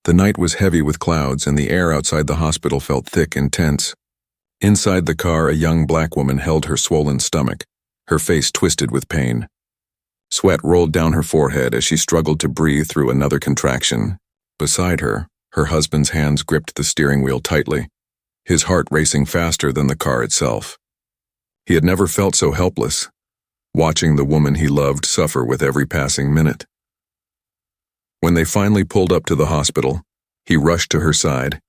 The night was heavy with clouds, and the air outside the hospital felt thick and tense. Inside the car, a young black woman held her swollen stomach, her face twisted with pain. Sweat rolled down her forehead as she struggled to breathe through another contraction. Beside her, her husband's hands gripped the steering wheel tightly, his heart racing faster than the car itself. He had never felt so helpless, watching the woman he loved suffer with every passing minute. When they finally pulled up to the hospital, he rushed to her side,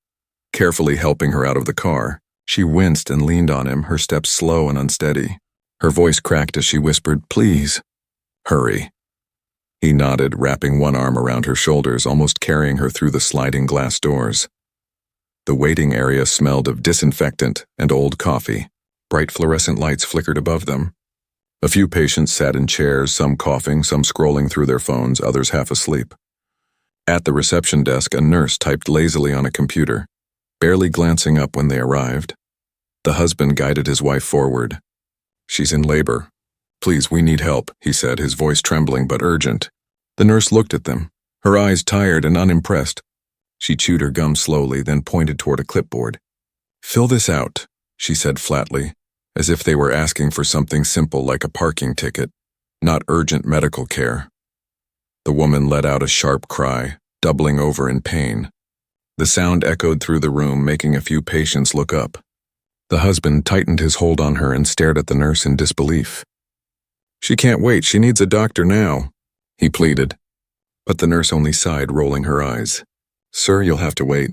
carefully helping her out of the car. She winced and leaned on him, her steps slow and unsteady. Her voice cracked as she whispered, "Please, hurry." He nodded, wrapping one arm around her shoulders, almost carrying her through the sliding glass doors. The waiting area smelled of disinfectant and old coffee. Bright fluorescent lights flickered above them. A few patients sat in chairs, some coughing, some scrolling through their phones, others half asleep. At the reception desk, a nurse typed lazily on a computer, barely glancing up when they arrived. The husband guided his wife forward. "She's in labor. Please, we need help," he said, his voice trembling but urgent. The nurse looked at them, her eyes tired and unimpressed. She chewed her gum slowly, then pointed toward a clipboard. "Fill this out," she said flatly, as if they were asking for something simple like a parking ticket, not urgent medical care. The woman let out a sharp cry, doubling over in pain. The sound echoed through the room, making a few patients look up. The husband tightened his hold on her and stared at the nurse in disbelief. "She can't wait, she needs a doctor now," he pleaded. But the nurse only sighed, rolling her eyes. "Sir, you'll have to wait.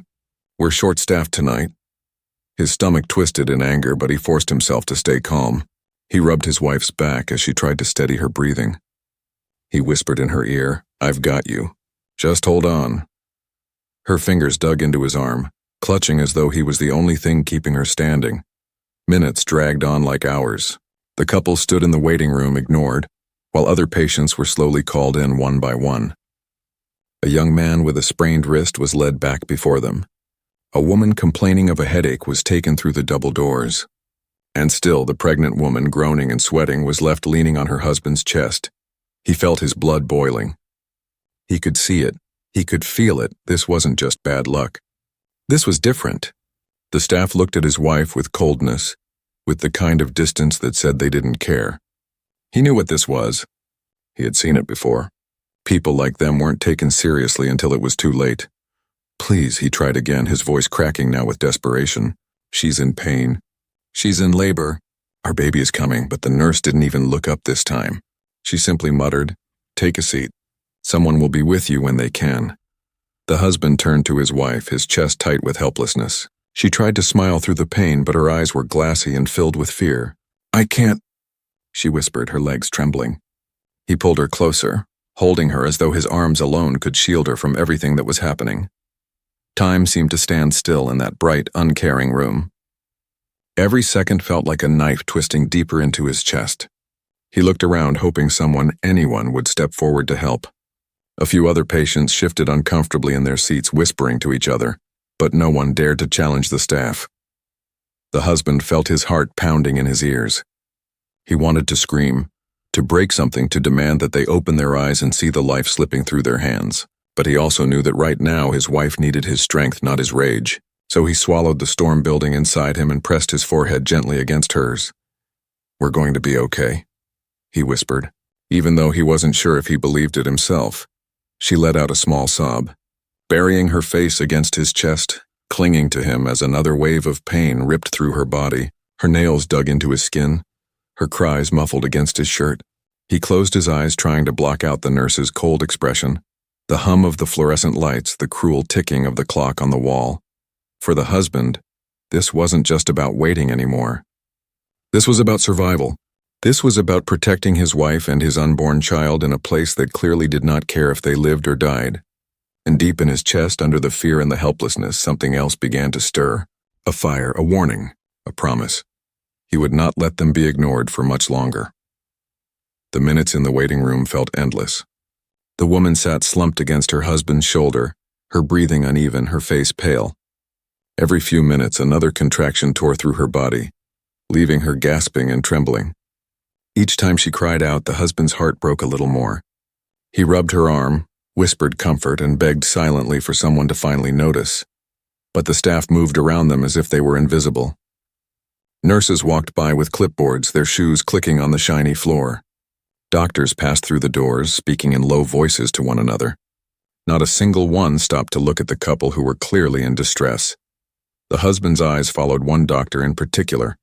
We're short-staffed tonight." His stomach twisted in anger, but he forced himself to stay calm. He rubbed his wife's back as she tried to steady her breathing. He whispered in her ear, "I've got you. Just hold on." Her fingers dug into his arm, clutching as though he was the only thing keeping her standing. Minutes dragged on like hours. The couple stood in the waiting room, ignored, while other patients were slowly called in one by one. A young man with a sprained wrist was led back before them. A woman complaining of a headache was taken through the double doors. And still the pregnant woman, groaning and sweating, was left leaning on her husband's chest. He felt his blood boiling. He could see it. He could feel it. This wasn't just bad luck. This was different. The staff looked at his wife with coldness, with the kind of distance that said they didn't care. He knew what this was. He had seen it before. People like them weren't taken seriously until it was too late. "Please," he tried again, his voice cracking now with desperation. "She's in pain. She's in labor. Our baby is coming," but the nurse didn't even look up this time. She simply muttered, "Take a seat. Someone will be with you when they can." The husband turned to his wife, his chest tight with helplessness. She tried to smile through the pain, but her eyes were glassy and filled with fear. "I can't," she whispered, her legs trembling. He pulled her closer, holding her as though his arms alone could shield her from everything that was happening. Time seemed to stand still in that bright, uncaring room. Every second felt like a knife twisting deeper into his chest. He looked around, hoping anyone would step forward to help. A few other patients shifted uncomfortably in their seats, whispering to each other, but no one dared to challenge the staff. The husband felt his heart pounding in his ears. He wanted to scream, to break something, to demand that they open their eyes and see the life slipping through their hands. But he also knew that right now his wife needed his strength, not his rage. So he swallowed the storm building inside him and pressed his forehead gently against hers. "We're going to be okay," he whispered, even though he wasn't sure if he believed it himself. She let out a small sob, burying her face against his chest, clinging to him as another wave of pain ripped through her body. Her nails dug into his skin, her cries muffled against his shirt. He closed his eyes, trying to block out the nurse's cold expression, the hum of the fluorescent lights, the cruel ticking of the clock on the wall. For the husband, this wasn't just about waiting anymore. This was about survival. This was about protecting his wife and his unborn child in a place that clearly did not care if they lived or died. And deep in his chest, under the fear and the helplessness, something else began to stir. A fire, a warning, a promise. He would not let them be ignored for much longer. The minutes in the waiting room felt endless. The woman sat slumped against her husband's shoulder, her breathing uneven, her face pale. Every few minutes, another contraction tore through her body, leaving her gasping and trembling. Each time she cried out, the husband's heart broke a little more. He rubbed her arm, whispered comfort and begged silently for someone to finally notice. But the staff moved around them as if they were invisible. Nurses walked by with clipboards, their shoes clicking on the shiny floor. Doctors passed through the doors, speaking in low voices to one another. Not a single one stopped to look at the couple who were clearly in distress. The husband's eyes followed one doctor in particular,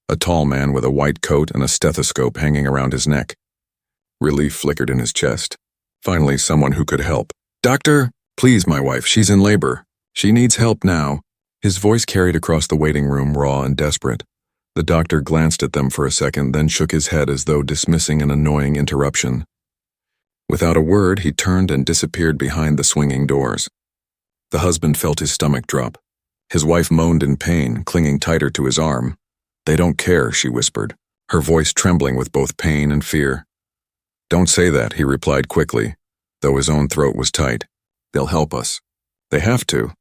a tall man with a white coat and a stethoscope hanging around his neck. Relief flickered in his chest. Finally, someone who could help. "Doctor, please, my wife, she's in labor. She needs help now." His voice carried across the waiting room, raw and desperate. The doctor glanced at them for a second, then shook his head as though dismissing an annoying interruption. Without a word, he turned and disappeared behind the swinging doors. The husband felt his stomach drop. His wife moaned in pain, clinging tighter to his arm. "They don't care," she whispered, her voice trembling with both pain and fear. "Don't say that," he replied quickly, though his own throat was tight. "They'll help us. They have to."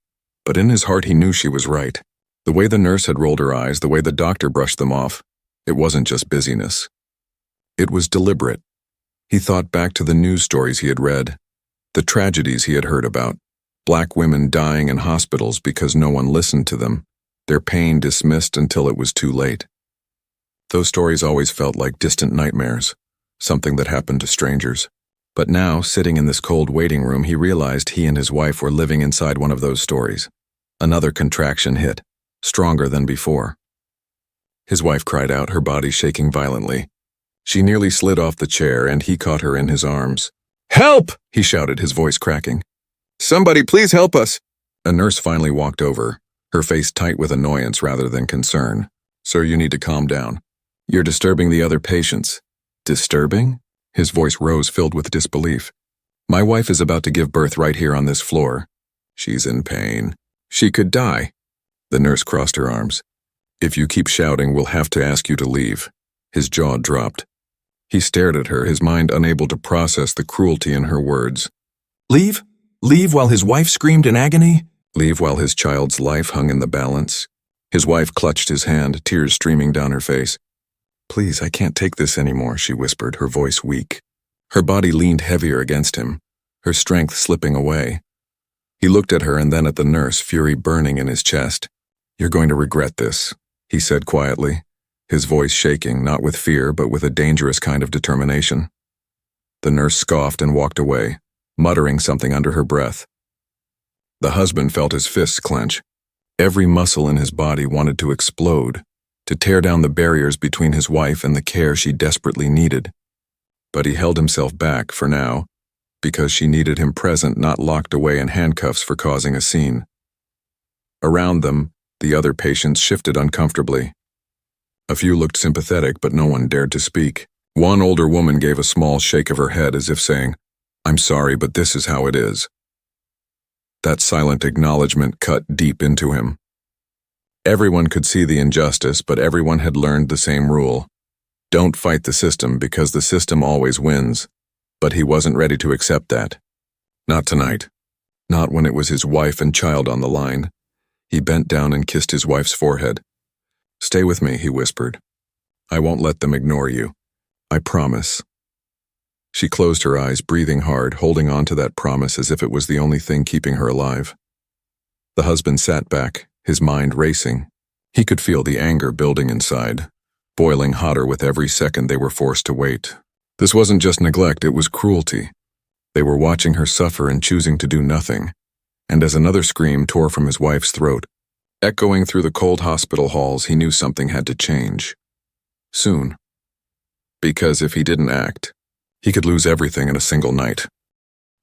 But in his heart he knew she was right. The way the nurse had rolled her eyes, the way the doctor brushed them off, it wasn't just busyness. It was deliberate. He thought back to the news stories he had read, the tragedies he had heard about, black women dying in hospitals because no one listened to them, their pain dismissed until it was too late. Those stories always felt like distant nightmares, something that happened to strangers. But now, sitting in this cold waiting room, he realized he and his wife were living inside one of those stories. Another contraction hit, stronger than before. His wife cried out, her body shaking violently. She nearly slid off the chair, and he caught her in his arms. "Help!" he shouted, his voice cracking. "Somebody, please help us!" A nurse finally walked over, her face tight with annoyance rather than concern. "Sir, you need to calm down. You're disturbing the other patients." "Disturbing?" His voice rose, filled with disbelief. "My wife is about to give birth right here on this floor. She's in pain. She could die." The nurse crossed her arms. "If you keep shouting, we'll have to ask you to leave." His jaw dropped. He stared at her, his mind unable to process the cruelty in her words. "Leave? Leave while his wife screamed in agony? Leave while his child's life hung in the balance?" His wife clutched his hand, tears streaming down her face. "Please, I can't take this anymore," she whispered, her voice weak. Her body leaned heavier against him, her strength slipping away. He looked at her and then at the nurse, fury burning in his chest. "You're going to regret this," he said quietly, his voice shaking, not with fear, but with a dangerous kind of determination. The nurse scoffed and walked away, muttering something under her breath. The husband felt his fists clench. Every muscle in his body wanted to explode, to tear down the barriers between his wife and the care she desperately needed. But he held himself back, for now, because she needed him present, not locked away in handcuffs for causing a scene. Around them, the other patients shifted uncomfortably. A few looked sympathetic, but no one dared to speak. One older woman gave a small shake of her head as if saying, "I'm sorry, but this is how it is." That silent acknowledgement cut deep into him. Everyone could see the injustice, but everyone had learned the same rule. Don't fight the system because the system always wins. But he wasn't ready to accept that. Not tonight. Not when it was his wife and child on the line. He bent down and kissed his wife's forehead. "Stay with me," he whispered. "I won't let them ignore you. I promise." She closed her eyes, breathing hard, holding on to that promise as if it was the only thing keeping her alive. The husband sat back, his mind racing. He could feel the anger building inside, boiling hotter with every second they were forced to wait. This wasn't just neglect, it was cruelty. They were watching her suffer and choosing to do nothing. And as another scream tore from his wife's throat, echoing through the cold hospital halls, he knew something had to change. Soon. Because if he didn't act, he could lose everything in a single night.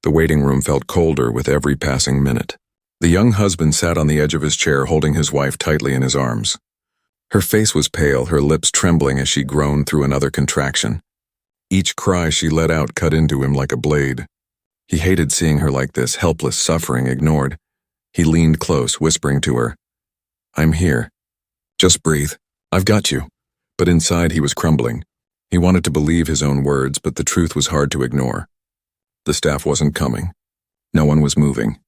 The waiting room felt colder with every passing minute. The young husband sat on the edge of his chair, holding his wife tightly in his arms. Her face was pale, her lips trembling as she groaned through another contraction. Each cry she let out cut into him like a blade. He hated seeing her like this, helpless, suffering, ignored. He leaned close, whispering to her, "I'm here. Just breathe. I've got you." But inside he was crumbling. He wanted to believe his own words, but the truth was hard to ignore. The staff wasn't coming. No one was moving.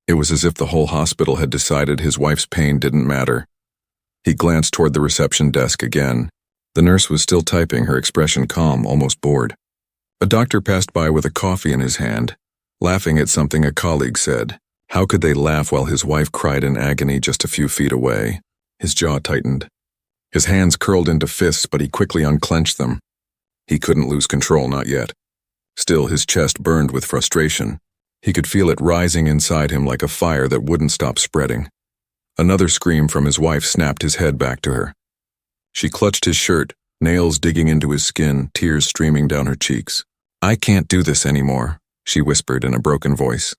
It was as if the whole hospital had decided his wife's pain didn't matter. He glanced toward the reception desk again. The nurse was still typing, her expression calm, almost bored. A doctor passed by with a coffee in his hand, laughing at something a colleague said. How could they laugh while his wife cried in agony just a few feet away? His jaw tightened. His hands curled into fists, but he quickly unclenched them. He couldn't lose control, not yet. Still, his chest burned with frustration. He could feel it rising inside him like a fire that wouldn't stop spreading. Another scream from his wife snapped his head back to her. She clutched his shirt, nails digging into his skin, tears streaming down her cheeks. "I can't do this anymore," she whispered in a broken voice.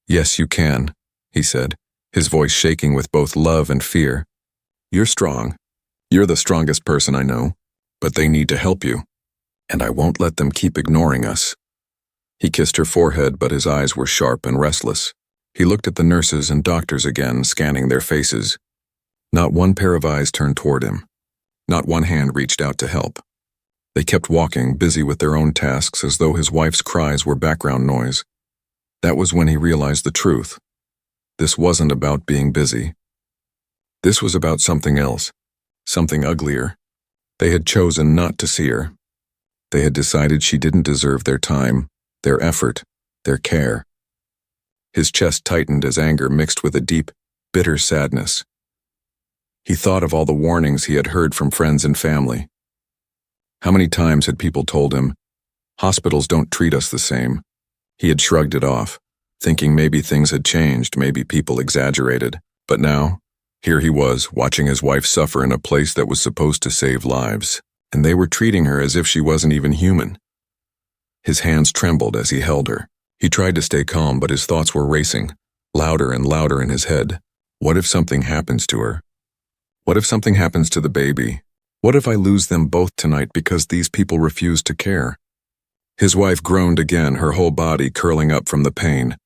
"Yes, you can," he said, his voice shaking with both love and fear. "You're strong. You're the strongest person I know, but they need to help you, and I won't let them keep ignoring us." He kissed her forehead, but his eyes were sharp and restless. He looked at the nurses and doctors again, scanning their faces. Not one pair of eyes turned toward him. Not one hand reached out to help. They kept walking, busy with their own tasks, as though his wife's cries were background noise. That was when he realized the truth. This wasn't about being busy. This was about something else, something uglier. They had chosen not to see her. They had decided she didn't deserve their time, their effort, their care. His chest tightened as anger mixed with a deep, bitter sadness. He thought of all the warnings he had heard from friends and family. How many times had people told him, "Hospitals don't treat us the same"? He had shrugged it off, thinking maybe things had changed, maybe people exaggerated. But now, here he was, watching his wife suffer in a place that was supposed to save lives, and they were treating her as if she wasn't even human. His hands trembled as he held her. He tried to stay calm, but his thoughts were racing, louder and louder in his head. What if something happens to her? What if something happens to the baby? What if I lose them both tonight because these people refuse to care? His wife groaned again, her whole body curling up from the pain.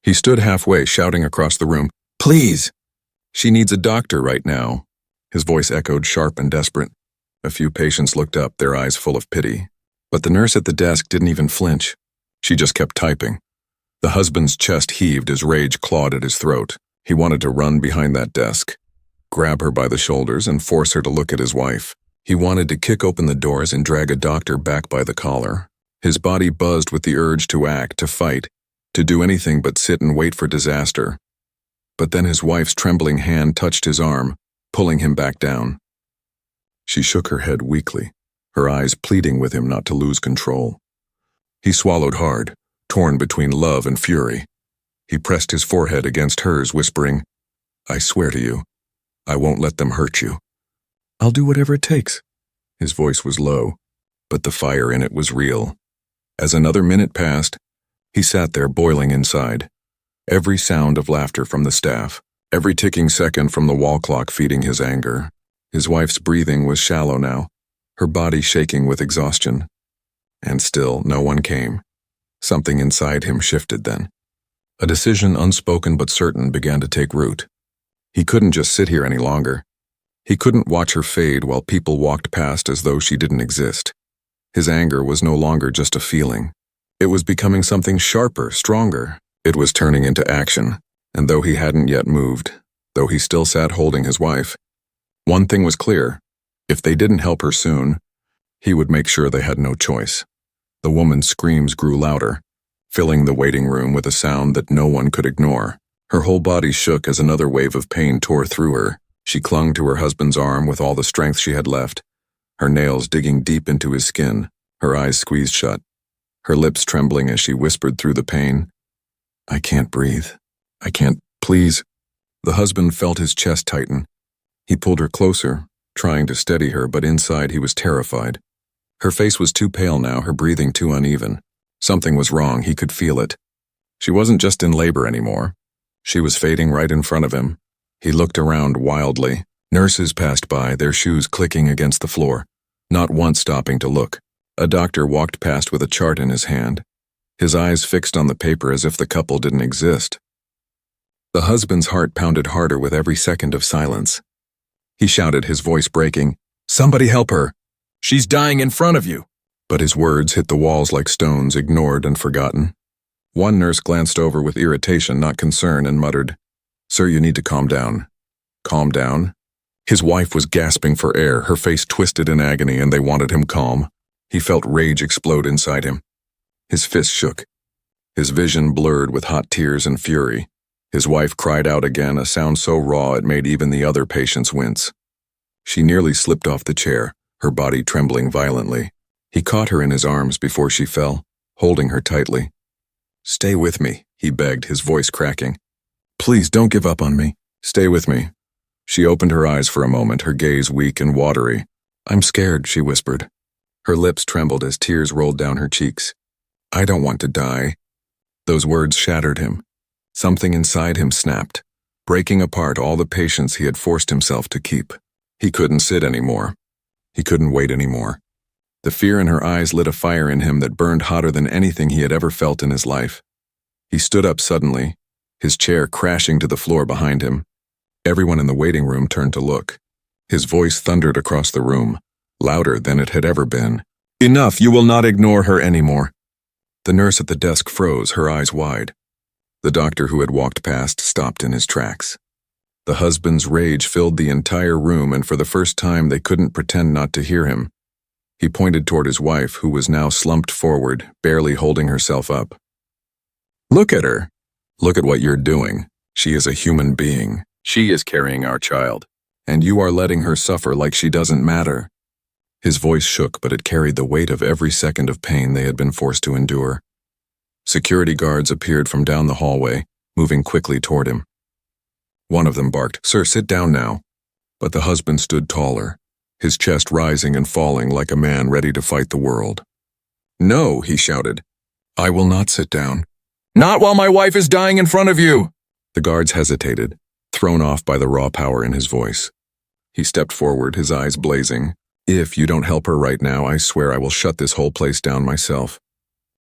He stood halfway, shouting across the room, "Please! She needs a doctor right now." His voice echoed sharp and desperate. A few patients looked up, their eyes full of pity. But the nurse at the desk didn't even flinch. She just kept typing. The husband's chest heaved as rage clawed at his throat. He wanted to run behind that desk, grab her by the shoulders, and force her to look at his wife. He wanted to kick open the doors and drag a doctor back by the collar. His body buzzed with the urge to act, to fight, to do anything but sit and wait for disaster. But then his wife's trembling hand touched his arm, pulling him back down. She shook her head weakly, her eyes pleading with him not to lose control. He swallowed hard, torn between love and fury. He pressed his forehead against hers, whispering, "I swear to you, I won't let them hurt you. I'll do whatever it takes." His voice was low, but the fire in it was real. As another minute passed, he sat there boiling inside. Every sound of laughter from the staff, every ticking second from the wall clock feeding his anger. His wife's breathing was shallow now, her body shaking with exhaustion. And still, no one came. Something inside him shifted then. A decision, unspoken but certain, began to take root. He couldn't just sit here any longer. He couldn't watch her fade while people walked past as though she didn't exist. His anger was no longer just a feeling. It was becoming something sharper, stronger. It was turning into action, and though he hadn't yet moved, though he still sat holding his wife, one thing was clear. If they didn't help her soon, he would make sure they had no choice. The woman's screams grew louder, filling the waiting room with a sound that no one could ignore. Her whole body shook as another wave of pain tore through her. She clung to her husband's arm with all the strength she had left, her nails digging deep into his skin, her eyes squeezed shut, her lips trembling as she whispered through the pain, "I can't breathe. I can't, please." The husband felt his chest tighten. He pulled her closer, trying to steady her, but inside he was terrified. Her face was too pale now, her breathing too uneven. Something was wrong, he could feel it. She wasn't just in labor anymore. She was fading right in front of him. He looked around wildly. Nurses passed by, their shoes clicking against the floor, not once stopping to look. A doctor walked past with a chart in his hand, his eyes fixed on the paper as if the couple didn't exist. The husband's heart pounded harder with every second of silence. He shouted, his voice breaking, "Somebody help her! She's dying in front of you!" But his words hit the walls like stones, ignored and forgotten. One nurse glanced over with irritation, not concern, and muttered, "Sir, you need to calm down." Calm down? His wife was gasping for air, her face twisted in agony, and they wanted him calm. He felt rage explode inside him. His fist shook. His vision blurred with hot tears and fury. His wife cried out again, a sound so raw it made even the other patients wince. She nearly slipped off the chair, her body trembling violently. He caught her in his arms before she fell, holding her tightly. "Stay with me," he begged, his voice cracking. "Please don't give up on me. Stay with me." She opened her eyes for a moment, her gaze weak and watery. "I'm scared," she whispered. Her lips trembled as tears rolled down her cheeks. "I don't want to die." Those words shattered him. Something inside him snapped, breaking apart all the patience he had forced himself to keep. He couldn't sit anymore. He couldn't wait anymore. The fear in her eyes lit a fire in him that burned hotter than anything he had ever felt in his life. He stood up suddenly, his chair crashing to the floor behind him. Everyone in the waiting room turned to look. His voice thundered across the room, louder than it had ever been. "Enough, you will not ignore her anymore." The nurse at the desk froze, her eyes wide. The doctor who had walked past stopped in his tracks. The husband's rage filled the entire room, and for the first time they couldn't pretend not to hear him. He pointed toward his wife, who was now slumped forward, barely holding herself up. "Look at her. Look at what you're doing. She is a human being. She is carrying our child, and you are letting her suffer like she doesn't matter." His voice shook, but it carried the weight of every second of pain they had been forced to endure. Security guards appeared from down the hallway, moving quickly toward him. One of them barked, "Sir, sit down now." But the husband stood taller, his chest rising and falling like a man ready to fight the world. "No," he shouted. "I will not sit down." "Not while my wife is dying in front of you!" The guards hesitated, thrown off by the raw power in his voice. He stepped forward, his eyes blazing. "If you don't help her right now, I swear I will shut this whole place down myself.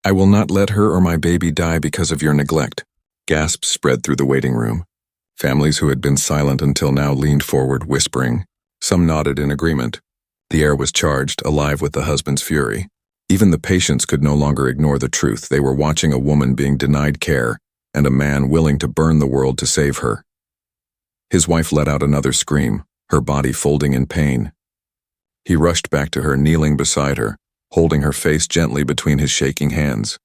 I will not let her or my baby die because of your neglect." Gasps spread through the waiting room. Families who had been silent until now leaned forward, whispering. Some nodded in agreement. The air was charged, alive with the husband's fury. Even the patients could no longer ignore the truth. They were watching a woman being denied care, and a man willing to burn the world to save her. His wife let out another scream, her body folding in pain. He rushed back to her, kneeling beside her, holding her face gently between his shaking hands.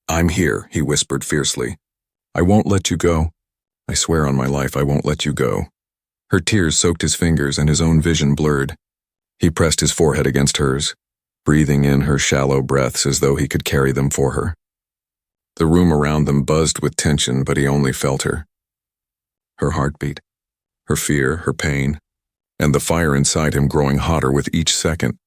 "I'm here," he whispered fiercely. "I won't let you go. I swear on my life I won't let you go." Her tears soaked his fingers and his own vision blurred. He pressed his forehead against hers, breathing in her shallow breaths as though he could carry them for her. The room around them buzzed with tension, but he only felt her. Her heartbeat, her fear, her pain, and the fire inside him growing hotter with each second.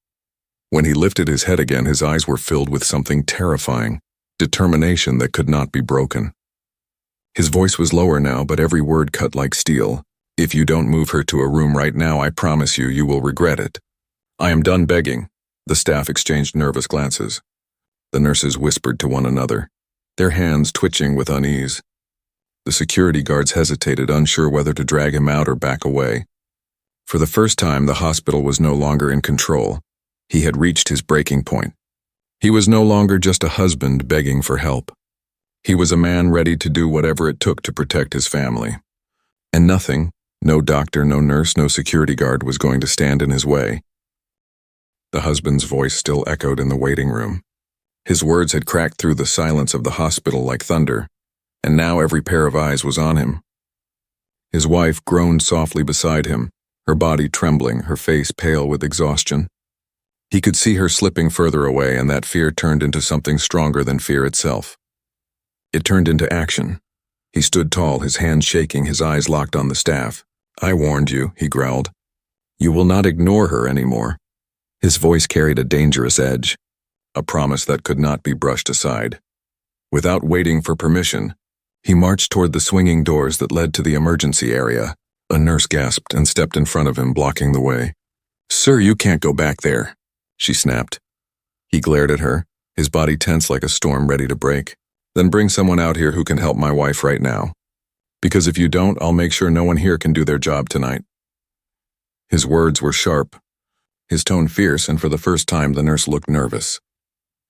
When he lifted his head again, his eyes were filled with something terrifying, determination that could not be broken. His voice was lower now, but every word cut like steel. "If you don't move her to a room right now, I promise you, you will regret it. I am done begging." The staff exchanged nervous glances. The nurses whispered to one another, their hands twitching with unease. The security guards hesitated, unsure whether to drag him out or back away. For the first time, the hospital was no longer in control. He had reached his breaking point. He was no longer just a husband begging for help. He was a man ready to do whatever it took to protect his family. And nothing, no doctor, no nurse, no security guard was going to stand in his way. The husband's voice still echoed in the waiting room. His words had cracked through the silence of the hospital like thunder, and now every pair of eyes was on him. His wife groaned softly beside him, her body trembling, her face pale with exhaustion. He could see her slipping further away, and that fear turned into something stronger than fear itself. It turned into action. He stood tall, his hands shaking, his eyes locked on the staff. "I warned you," he growled. "You will not ignore her anymore." His voice carried a dangerous edge, a promise that could not be brushed aside. Without waiting for permission, he marched toward the swinging doors that led to the emergency area. A nurse gasped and stepped in front of him, blocking the way. "Sir, you can't go back there," she snapped. He glared at her, his body tense like a storm ready to break. "Then bring someone out here who can help my wife right now. Because if you don't, I'll make sure no one here can do their job tonight." His words were sharp, his tone fierce, and for the first time the nurse looked nervous.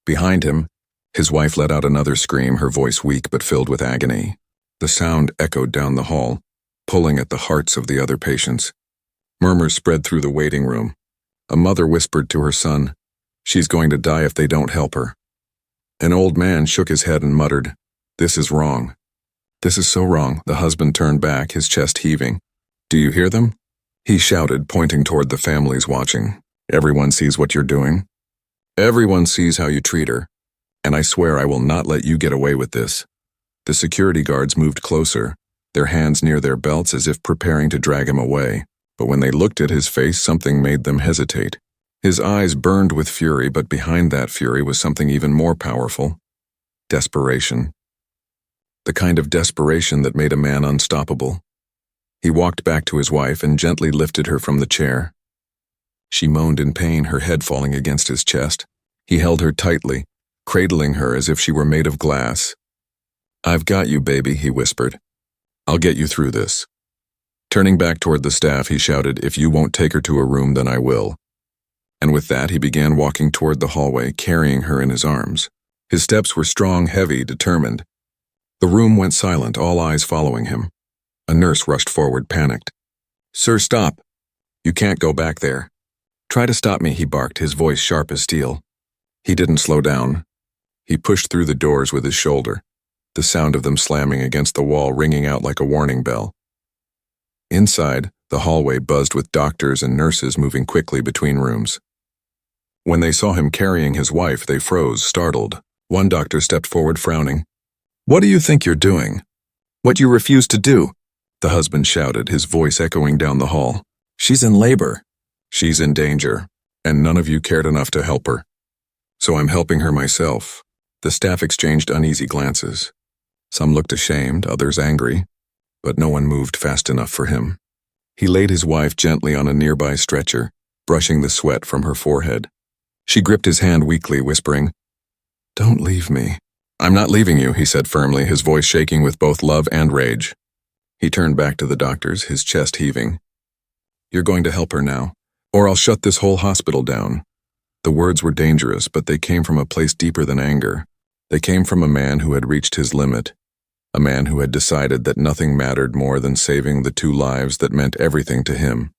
Behind him, his wife let out another scream, her voice weak but filled with agony. The sound echoed down the hall, pulling at the hearts of the other patients. Murmurs spread through the waiting room. A mother whispered to her son, "She's going to die if they don't help her." An old man shook his head and muttered, This is wrong. This is so wrong. The husband turned back, his chest heaving. Do you hear them? He shouted, pointing toward the families watching. Everyone sees what you're doing. Everyone sees how you treat her. And I swear I will not let you get away with this. The security guards moved closer, their hands near their belts as if preparing to drag him away. But when they looked at his face, something made them hesitate. His eyes burned with fury, but behind that fury was something even more powerful. Desperation. The kind of desperation that made a man unstoppable. He walked back to his wife and gently lifted her from the chair. She moaned in pain, her head falling against his chest. He held her tightly, cradling her as if she were made of glass. I've got you, baby, he whispered. I'll get you through this. Turning back toward the staff, he shouted, if you won't take her to a room, then I will. And with that, he began walking toward the hallway, carrying her in his arms. His steps were strong, heavy, determined. The room went silent, all eyes following him. A nurse rushed forward, panicked. Sir, stop. You can't go back there. Try to stop me, he barked, his voice sharp as steel. He didn't slow down. He pushed through the doors with his shoulder, the sound of them slamming against the wall ringing out like a warning bell. Inside, the hallway buzzed with doctors and nurses moving quickly between rooms. When they saw him carrying his wife, they froze, startled. One doctor stepped forward, frowning. What do you think you're doing? What you refuse to do? The husband shouted, his voice echoing down the hall. She's in labor. She's in danger, and none of you cared enough to help her. So I'm helping her myself. The staff exchanged uneasy glances. Some looked ashamed, others angry, but no one moved fast enough for him. He laid his wife gently on a nearby stretcher, brushing the sweat from her forehead. She gripped his hand weakly, whispering, Don't leave me. I'm not leaving you, he said firmly, his voice shaking with both love and rage. He turned back to the doctors, his chest heaving. You're going to help her now, or I'll shut this whole hospital down. The words were dangerous, but they came from a place deeper than anger. They came from a man who had reached his limit, a man who had decided that nothing mattered more than saving the two lives that meant everything to him.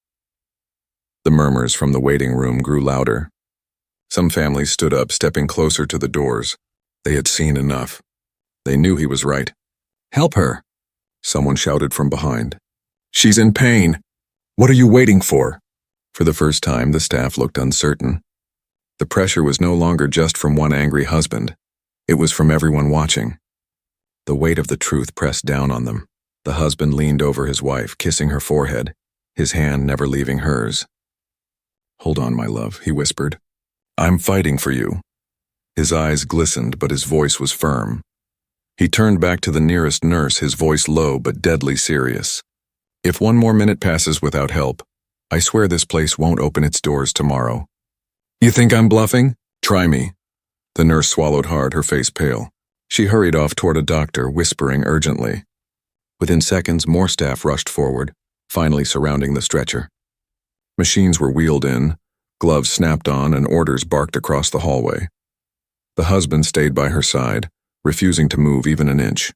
The murmurs from the waiting room grew louder. Some families stood up, stepping closer to the doors. They had seen enough. They knew he was right. Help her, someone shouted from behind. She's in pain. What are you waiting for? For the first time, the staff looked uncertain. The pressure was no longer just from one angry husband. It was from everyone watching. The weight of the truth pressed down on them. The husband leaned over his wife, kissing her forehead, his hand never leaving hers. Hold on, my love, he whispered. I'm fighting for you. His eyes glistened, but his voice was firm. He turned back to the nearest nurse, his voice low but deadly serious. If one more minute passes without help, I swear this place won't open its doors tomorrow. You think I'm bluffing? Try me. The nurse swallowed hard, her face pale. She hurried off toward a doctor, whispering urgently. Within seconds, more staff rushed forward, finally surrounding the stretcher. Machines were wheeled in, gloves snapped on, and orders barked across the hallway. The husband stayed by her side, refusing to move even an inch.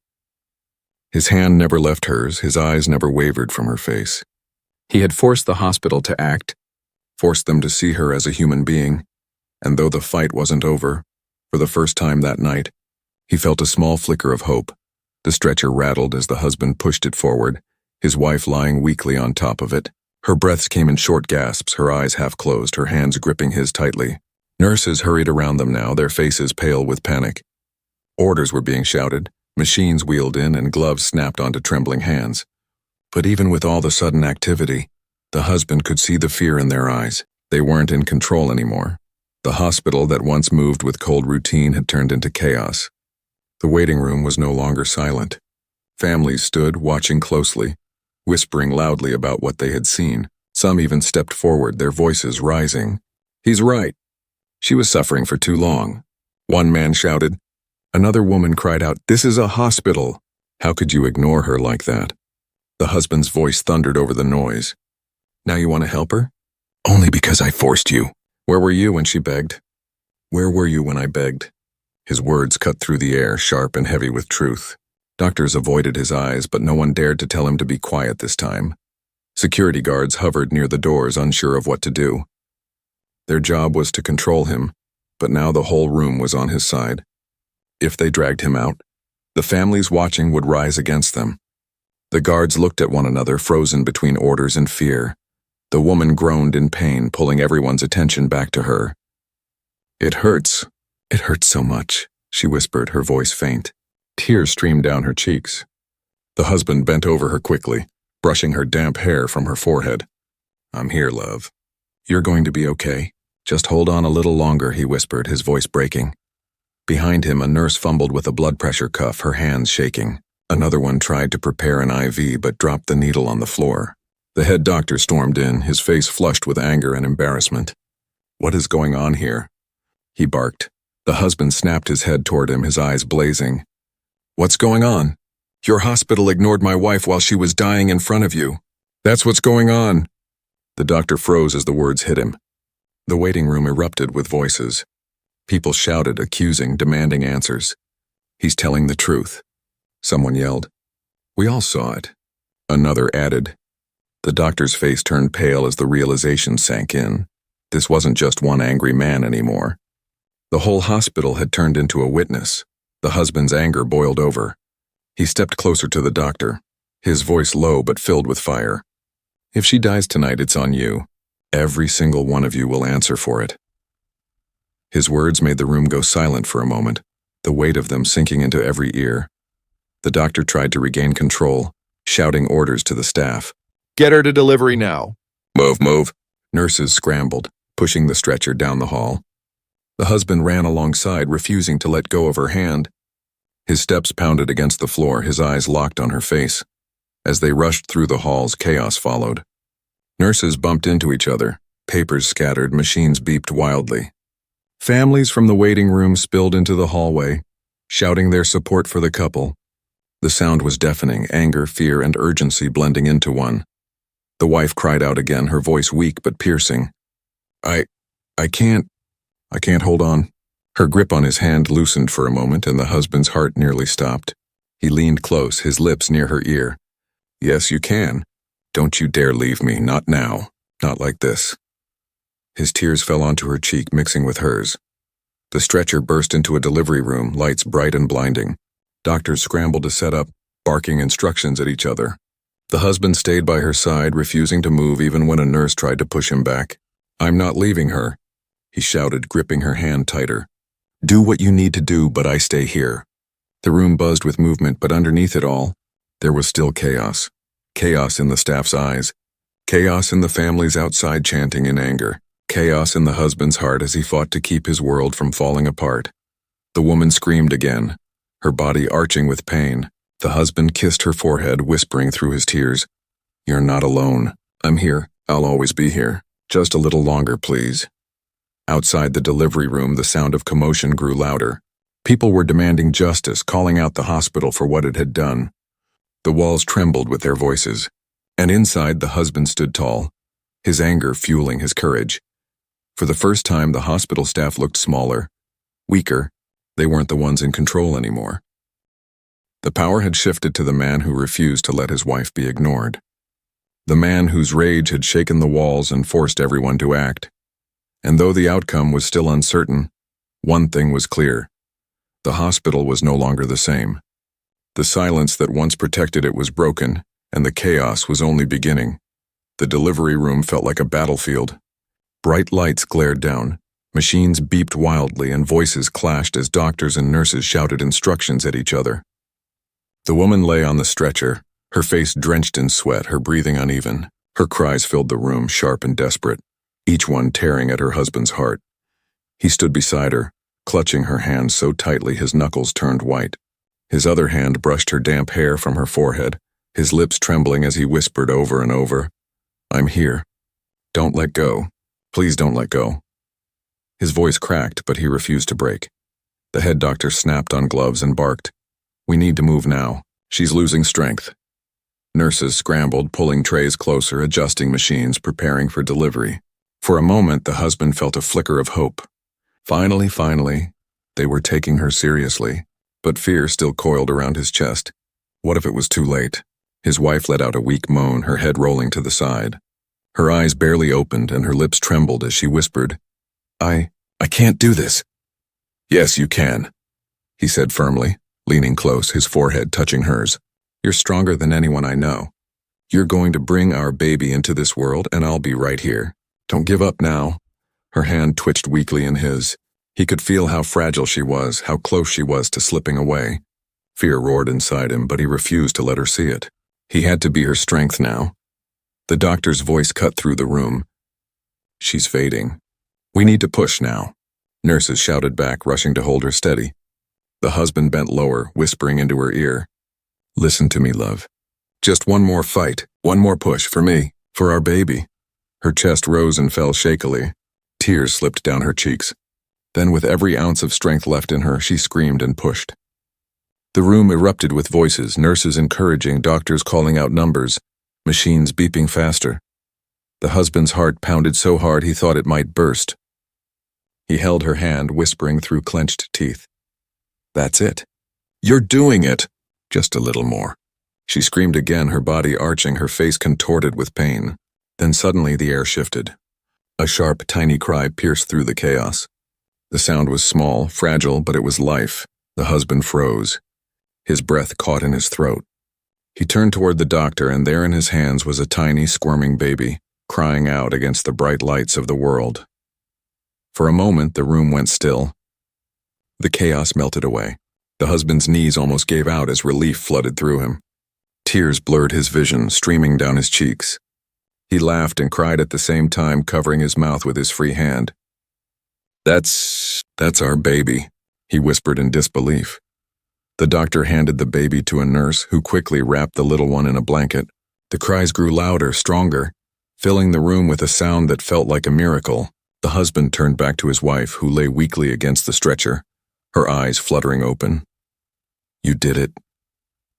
His hand never left hers, his eyes never wavered from her face. He had forced the hospital to act, forced them to see her as a human being, and though the fight wasn't over, for the first time that night, he felt a small flicker of hope. The stretcher rattled as the husband pushed it forward, his wife lying weakly on top of it. Her breaths came in short gasps, her eyes half closed, her hands gripping his tightly. Nurses hurried around them now, their faces pale with panic. Orders were being shouted, machines wheeled in, and gloves snapped onto trembling hands. But even with all the sudden activity, the husband could see the fear in their eyes. They weren't in control anymore. The hospital that once moved with cold routine had turned into chaos. The waiting room was no longer silent. Families stood, watching closely, whispering loudly about what they had seen. Some even stepped forward, their voices rising. He's right. She was suffering for too long. One man shouted. Another woman cried out, This is a hospital. How could you ignore her like that? The husband's voice thundered over the noise. Now you want to help her? Only because I forced you. Where were you when she begged? Where were you when I begged? His words cut through the air, sharp and heavy with truth. Doctors avoided his eyes, but no one dared to tell him to be quiet this time. Security guards hovered near the doors, unsure of what to do. Their job was to control him, but now the whole room was on his side. If they dragged him out, The families watching would rise against them. The guards looked at one another, frozen between orders and fear. The woman groaned in pain, pulling everyone's attention back to her. "It hurts. It hurts so much," she whispered, her voice faint. Tears streamed down her cheeks. The husband bent over her quickly, brushing her damp hair from her forehead. "I'm here, love. You're going to be okay. Just hold on a little longer," he whispered, his voice breaking. Behind him, a nurse fumbled with a blood pressure cuff, her hands shaking. Another one tried to prepare an IV but dropped the needle on the floor. The head doctor stormed in, his face flushed with anger and embarrassment. "What is going on here?" he barked. The husband snapped his head toward him, his eyes blazing. "What's going on? Your hospital ignored my wife while she was dying in front of you. That's what's going on." The doctor froze as the words hit him. The waiting room erupted with voices. People shouted, accusing, demanding answers. "He's telling the truth," someone yelled. "We all saw it," another added. The doctor's face turned pale as the realization sank in. This wasn't just one angry man anymore. The whole hospital had turned into a witness. The husband's anger boiled over. He stepped closer to the doctor, his voice low but filled with fire. "If she dies tonight, it's on you. Every single one of you will answer for it." His words made the room go silent for a moment, the weight of them sinking into every ear. The doctor tried to regain control, shouting orders to the staff. "Get her to delivery now." "Move, move." Nurses scrambled, pushing the stretcher down the hall. The husband ran alongside, refusing to let go of her hand. His steps pounded against the floor, his eyes locked on her face. As they rushed through the halls, chaos followed. Nurses bumped into each other, papers scattered, machines beeped wildly. Families from the waiting room spilled into the hallway, shouting their support for the couple. The sound was deafening, anger, fear, and urgency blending into one. The wife cried out again, her voice weak but piercing. I can't hold on." Her grip on his hand loosened for a moment, and the husband's heart nearly stopped. He leaned close, his lips near her ear. "Yes, you can. Don't you dare leave me, not now, not like this." His tears fell onto her cheek, mixing with hers. The stretcher burst into a delivery room, lights bright and blinding. Doctors scrambled to set up, barking instructions at each other. The husband stayed by her side, refusing to move even when a nurse tried to push him back. "I'm not leaving her," he shouted, gripping her hand tighter. "Do what you need to do, but I stay here." The room buzzed with movement, but underneath it all, there was still chaos. Chaos in the staff's eyes. Chaos in the families outside chanting in anger. Chaos in the husband's heart as he fought to keep his world from falling apart. The woman screamed again, her body arching with pain. The husband kissed her forehead, whispering through his tears, "You're not alone. I'm here. I'll always be here. Just a little longer, please." Outside the delivery room, the sound of commotion grew louder. People were demanding justice, calling out the hospital for what it had done. The walls trembled with their voices, and inside the husband stood tall, his anger fueling his courage. For the first time, the hospital staff looked smaller, weaker. They weren't the ones in control anymore. The power had shifted to the man who refused to let his wife be ignored. The man whose rage had shaken the walls and forced everyone to act. And though the outcome was still uncertain, one thing was clear. The hospital was no longer the same. The silence that once protected it was broken, and the chaos was only beginning. The delivery room felt like a battlefield. Bright lights glared down, machines beeped wildly, and voices clashed as doctors and nurses shouted instructions at each other. The woman lay on the stretcher, her face drenched in sweat, her breathing uneven. Her cries filled the room, sharp and desperate, each one tearing at her husband's heart. He stood beside her, clutching her hand so tightly his knuckles turned white. His other hand brushed her damp hair from her forehead, his lips trembling as he whispered over and over, "I'm here. Don't let go. Please don't let go." His voice cracked, but he refused to break. The head doctor snapped on gloves and barked, "We need to move now. She's losing strength." Nurses scrambled, pulling trays closer, adjusting machines, preparing for delivery. For a moment, the husband felt a flicker of hope. Finally, they were taking her seriously, but fear still coiled around his chest. What if it was too late? His wife let out a weak moan, her head rolling to the side. Her eyes barely opened and her lips trembled as she whispered, I can't do this." "Yes, you can," he said firmly. leaning close, his forehead touching hers. "You're stronger than anyone I know. You're going to bring our baby into this world, and I'll be right here. Don't give up now." Her hand twitched weakly in his. He could feel how fragile she was, how close she was to slipping away. Fear roared inside him, but he refused to let her see it. He had to be her strength now. The doctor's voice cut through the room. "She's fading. We need to push now." Nurses shouted back, rushing to hold her steady. The husband bent lower, whispering into her ear. "Listen to me, love. Just one more fight, one more push for me, for our baby." Her chest rose and fell shakily. Tears slipped down her cheeks. Then, with every ounce of strength left in her, she screamed and pushed. The room erupted with voices, nurses encouraging, doctors calling out numbers, machines beeping faster. The husband's heart pounded so hard he thought it might burst. He held her hand, whispering through clenched teeth. "That's it. You're doing it. Just a little more." She screamed again, her body arching, her face contorted with pain. Then suddenly the air shifted. A sharp, tiny cry pierced through the chaos. The sound was small, fragile, but it was life. The husband froze. His breath caught in his throat. He turned toward the doctor, and there in his hands was a tiny, squirming baby, crying out against the bright lights of the world. For a moment, the room went still. The chaos melted away. The husband's knees almost gave out as relief flooded through him. Tears blurred his vision, streaming down his cheeks. He laughed and cried at the same time, covering his mouth with his free hand. That's our baby," he whispered in disbelief. The doctor handed the baby to a nurse, who quickly wrapped the little one in a blanket. The cries grew louder, stronger, filling the room with a sound that felt like a miracle. The husband turned back to his wife, who lay weakly against the stretcher, her eyes fluttering open. "You did it,"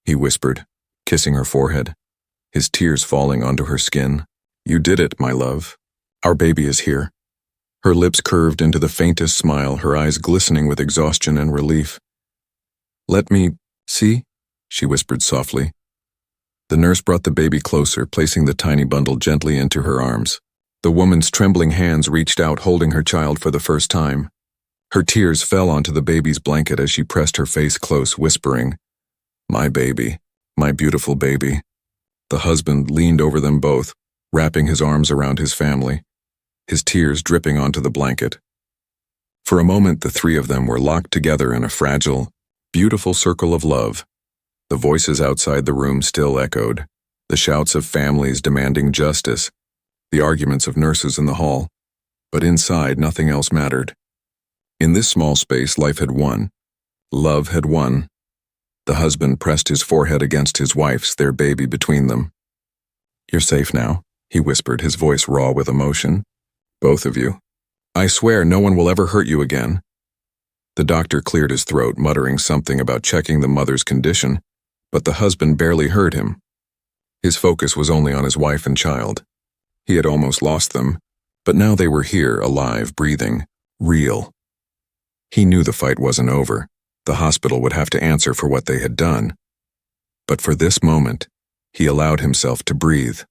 he whispered, kissing her forehead, his tears falling onto her skin. "You did it, my love. Our baby is here." Her lips curved into the faintest smile, her eyes glistening with exhaustion and relief. "Let me see," she whispered softly. The nurse brought the baby closer, placing the tiny bundle gently into her arms. The woman's trembling hands reached out, holding her child for the first time. Her tears fell onto the baby's blanket as she pressed her face close, whispering, "My baby, my beautiful baby." The husband leaned over them both, wrapping his arms around his family, his tears dripping onto the blanket. For a moment, the three of them were locked together in a fragile, beautiful circle of love. The voices outside the room still echoed, the shouts of families demanding justice, the arguments of nurses in the hall. But inside, nothing else mattered. In this small space, life had won. Love had won. The husband pressed his forehead against his wife's, their baby between them. "You're safe now," he whispered, his voice raw with emotion. "Both of you. I swear no one will ever hurt you again." The doctor cleared his throat, muttering something about checking the mother's condition, but the husband barely heard him. His focus was only on his wife and child. He had almost lost them, but now they were here, alive, breathing, real. He knew the fight wasn't over. The hospital would have to answer for what they had done. But for this moment, he allowed himself to breathe.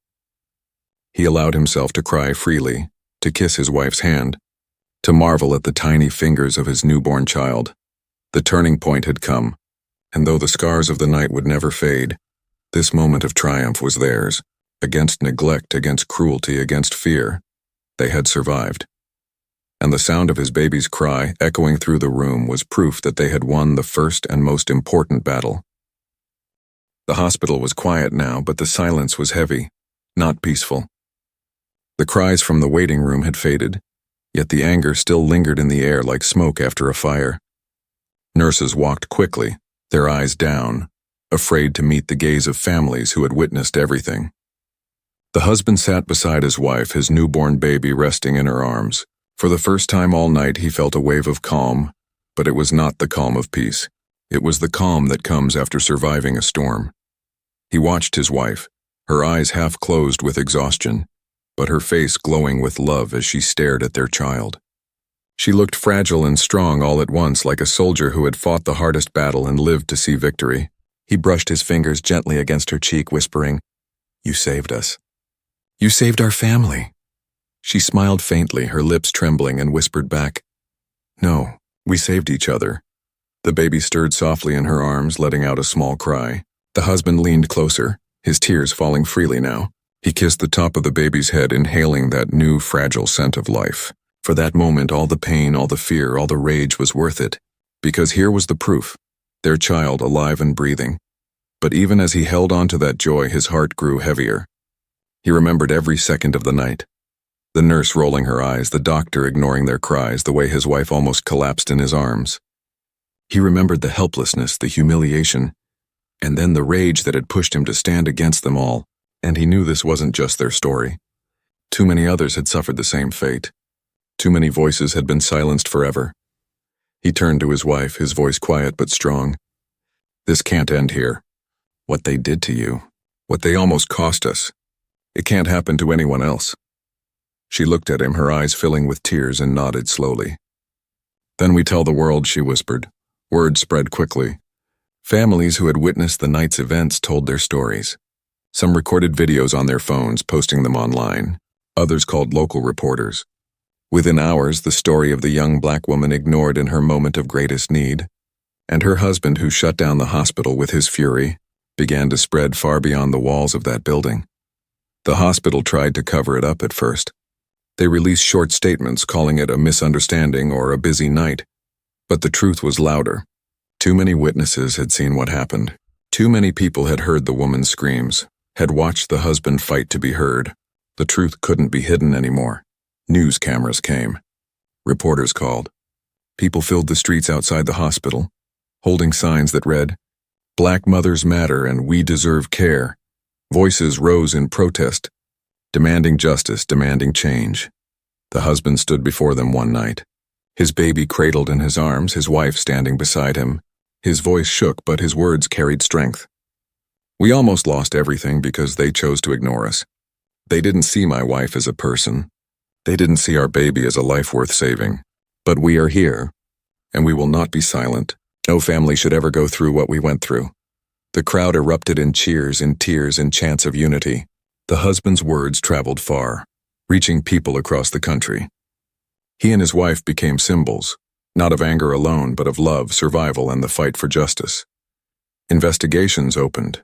He allowed himself to cry freely, to kiss his wife's hand, to marvel at the tiny fingers of his newborn child. The turning point had come, and though the scars of the night would never fade, this moment of triumph was theirs. Against neglect, against cruelty, against fear, they had survived. And the sound of his baby's cry, echoing through the room, was proof that they had won the first and most important battle. The hospital was quiet now, but the silence was heavy, not peaceful. The cries from the waiting room had faded, yet the anger still lingered in the air like smoke after a fire. Nurses walked quickly, their eyes down, afraid to meet the gaze of families who had witnessed everything. The husband sat beside his wife, his newborn baby resting in her arms. For the first time all night he felt a wave of calm, but it was not the calm of peace. It was the calm that comes after surviving a storm. He watched his wife, her eyes half closed with exhaustion, but her face glowing with love as she stared at their child. She looked fragile and strong all at once, like a soldier who had fought the hardest battle and lived to see victory. He brushed his fingers gently against her cheek, whispering, "You saved us. You saved our family." She smiled faintly, her lips trembling, and whispered back, "No, we saved each other. The baby stirred softly in her arms, letting out a small cry. The husband leaned closer, his tears falling freely now. He kissed the top of the baby's head, inhaling that new, fragile scent of life. For that moment, all the pain, all the fear, all the rage was worth it. Because here was the proof. Their child, alive and breathing. But even as he held on to that joy, his heart grew heavier. He remembered every second of the night. The nurse rolling her eyes, the doctor ignoring their cries, the way his wife almost collapsed in his arms. He remembered the helplessness, the humiliation, and then the rage that had pushed him to stand against them all. And he knew this wasn't just their story. Too many others had suffered the same fate. Too many voices had been silenced forever. He turned to his wife, his voice quiet but strong. This can't end here. What they did to you, what they almost cost us, it can't happen to anyone else. She looked at him, her eyes filling with tears, and nodded slowly. Then we tell the world, she whispered. Word spread quickly. Families who had witnessed the night's events told their stories. Some recorded videos on their phones, posting them online. Others called local reporters. Within hours, the story of the young black woman ignored in her moment of greatest need, and her husband, who shut down the hospital with his fury, began to spread far beyond the walls of that building. The hospital tried to cover it up at first. They released short statements calling it a misunderstanding or a busy night. But the truth was louder. Too many witnesses had seen what happened. Too many people had heard the woman's screams, had watched the husband fight to be heard. The truth couldn't be hidden anymore. News cameras came. Reporters called. People filled the streets outside the hospital, holding signs that read, "Black mothers matter and we deserve care." Voices rose in protest, demanding justice, demanding change. The husband stood before them one night, his baby cradled in his arms, his wife standing beside him. His voice shook, but his words carried strength. We almost lost everything because they chose to ignore us. They didn't see my wife as a person. They didn't see our baby as a life worth saving. But we are here, and we will not be silent. No family should ever go through what we went through. The crowd erupted in cheers, in tears, in chants of unity. The husband's words traveled far, reaching people across the country. He and his wife became symbols, not of anger alone, but of love, survival, and the fight for justice. Investigations opened.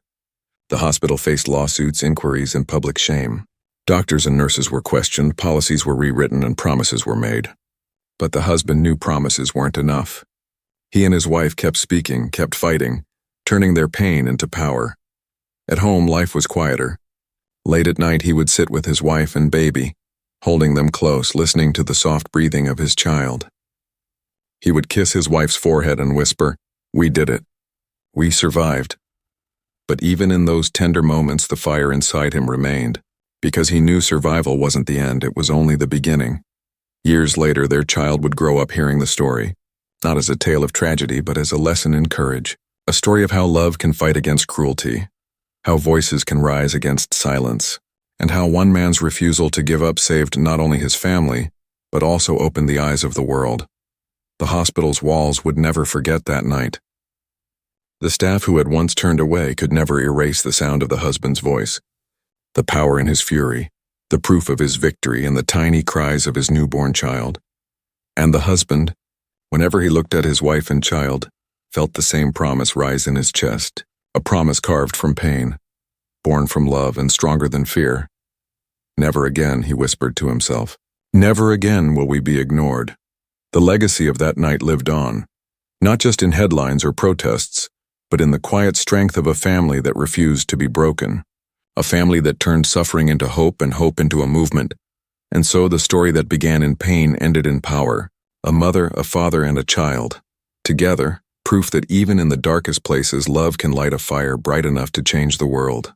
The hospital faced lawsuits, inquiries, and public shame. Doctors and nurses were questioned, policies were rewritten, and promises were made. But the husband knew promises weren't enough. He and his wife kept speaking, kept fighting, turning their pain into power. At home, life was quieter. Late at night, he would sit with his wife and baby, holding them close, listening to the soft breathing of his child. He would kiss his wife's forehead and whisper, "We did it. We survived." But even in those tender moments, the fire inside him remained, because he knew survival wasn't the end, it was only the beginning. Years later, their child would grow up hearing the story, not as a tale of tragedy, but as a lesson in courage. A story of how love can fight against cruelty, how voices can rise against silence, and how one man's refusal to give up saved not only his family, but also opened the eyes of the world. The hospital's walls would never forget that night. The staff who had once turned away could never erase the sound of the husband's voice, the power in his fury, the proof of his victory, and the tiny cries of his newborn child. And the husband, whenever he looked at his wife and child, felt the same promise rise in his chest, a promise carved from pain, born from love and stronger than fear. Never again, he whispered to himself. Never again will we be ignored. The legacy of that night lived on, not just in headlines or protests, but in the quiet strength of a family that refused to be broken, a family that turned suffering into hope and hope into a movement. And so the story that began in pain ended in power, a mother, a father, and a child. Together, proof that even in the darkest places, love can light a fire bright enough to change the world.